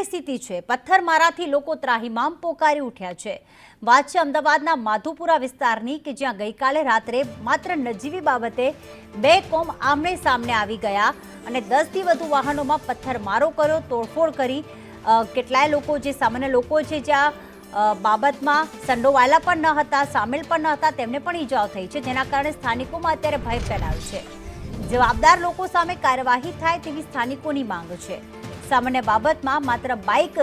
પરિસ્થિતિ છે। પથ્થરમારાથી લોકો ત્રાહિમામ પોકારી ઉઠ્યા છે। વાત છે અમદાવાદના માધુપુરા વિસ્તારની કે જ્યાં ગઈકાલે રાત્રે માત્ર નજીવી બાબતે બે કોમ આમને સામને આવી ગયા અને 10 થી વધુ વાહનોમાં પથ્થરમારો કર્યો, તોડફોડ કરી। કેટલાય લોકો જે સામાન્ય લોકો છે જ્યાં બાબતમાં સંડોવાયેલા પણ ન હતા, સામેલ પણ ન હતા, તેમને પણ ઈજાઓ થઈ છે, જેના કારણે સ્થાનિકોમાં અત્યારે ભય ફેલાયો છે। જવાબદાર લોકો સામે કાર્યવાહી થાય તેવી સ્થાનિકોની માંગ છે। સામાન્ય બાબતમાં માત્ર બાઇક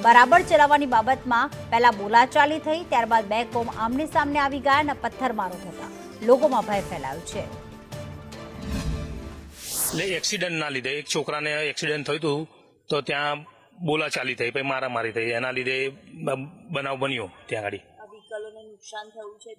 બરાબર ચલાવવાની બાબતમાં પહેલા બોલાચાલી થઈ, ત્યારબાદ બે કોમ આમને સામને આવી ગયા અને પથ્થરમારો થતા લોકોમાં ભય ફેલાયો છે। એટલે એક્સિડન્ટના લીધે એક છોકરાને એક્સિડન્ટ થયું હતું તો ત્યાં બોલાચાલી થઈ, પછી મારામારી થઈ, એના લીધે બનાવ બન્યો ત્યાં આગળ। વ્હીકલોને નુકસાન થયું છે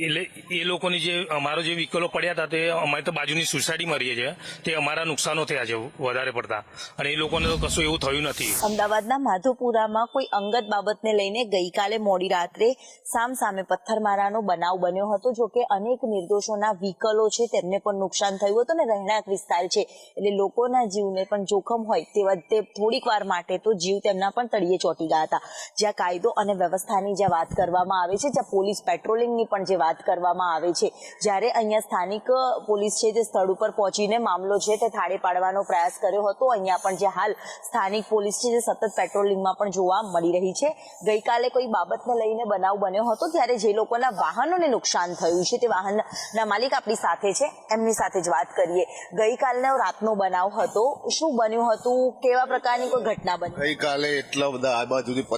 એટલે એ લોકોની જે અમારો જે વ્હીકલો પડ્યા હતા તે અમારે તો બાજુની સોસાયટીમાં રહીએ છીએ, તે અમારા નુકસાનો થયા છે વધારે પડતા, અને એ લોકોને તો કશું એવું થયું નથી। અમદાવાદના માધુપુરામાં કોઈ અંગત બાબતને લઈને ગઈકાલે મોડી રાત્રે સામસામે પથ્થરમારાનો બનાવ બન્યો હતો। જો કે અનેક નિર્દોષોના વ્હીકલો છે તેમને પણ નુકસાન થયું હતું અને રહેણાંક વિસ્તાર છે એટલે લોકોના જીવને પણ જોખમ હોય તેવા તે થોડીક વાર માટે તો જીવ તેમના પણ તળિયે ચોંટી ગયા હતા। જ્યાં કાયદો અને વ્યવસ્થાની જે વાત કરવામાં આવે છે, જ્યાં પોલીસ પેટ્રોલિંગની પણ જે વાત કરવામાં આવે છે, જ્યારે અહીંયા સ્થાનિક પોલીસ છે તે સ્થળ ઉપર પહોંચીને મામલો છે તે થાળે પાડવાનો પ્રયાસ કર્યો હતો। અહીંયા પણ જે હાલ સ્થાનિક પોલીસ છે જે સતત પેટ્રોલિંગમાં પણ જોવા મળી રહી છે। ગઈકાલે કોઈ બાબતને લઈને બનાવ બન્યો હતો ત્યારે જે લોકોના વાહનોને નુકસાન થયું છે તે વાહનના માલિક આપણી સાથે છે, એમની સાથે જ વાત કરીએ। ગઈકાલનો રાતનો બનાવ હતો, શું બન્યું હતું, કેવા પ્રકારની કોઈ ઘટના બની? ગઈકાલે એટલા બધા આ બાજુથી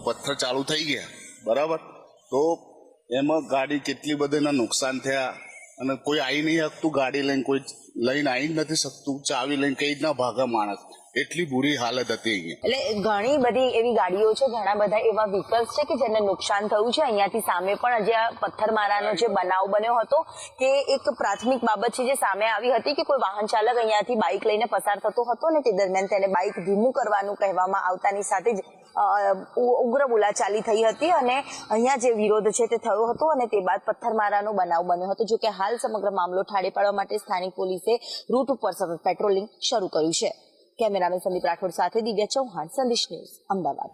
પથ્થર ચાલુ થઈ ગયા, બરાબર, તો એમાં ગાડી કેટલી બધીના નુકસાન થયા અને કોઈ આવી નહીં શકતું, ગાડી લઈને કોઈ લઈને આવી જ નથી શકતું, ચાવી લઈને કઈ રીતના ભાગે માણસ, એટલી બુરી હાલત હતી અહીંયા। એટલે ઘણી બધી એવી ગાડીઓ છે, ઘણા બધા એવા વ્હીકલ્સ છે કે જેને નુકસાન થયું છે। અહીંયાથી સામે પણ જે પથ્થરમારાનો જે બનાવ બન્યો હતો કે એક પ્રાથમિક બાબત છે જે સામે આવી હતી કે કોઈ વાહન ચાલક અહીંયાથી બાઇક લઈને પસાર થતો હતો ને તે દરમિયાન તેને બાઇક ધીમું કરવાનું કહેવામાં આવતાની સાથે જ ઉગ્ર બોલાચાલી થઈ હતી અને અહીંયા જે વિરોધ છે તે થયો હતો અને તે બાદ પથ્થરમારાનો બનાવ બન્યો હતો। જો કે હાલ સમગ્ર મામલો ઠાળે પાડવા માટે સ્થાનિક પોલીસે રૂટ ઉપર સતત પેટ્રોલિંગ શરૂ કર્યું છે। કેમેરામેન સંદીપ રાઠોડ સાથે દિવ્યા ચૌહાણ, સંદેશ ન્યૂઝ, અમદાવાદ।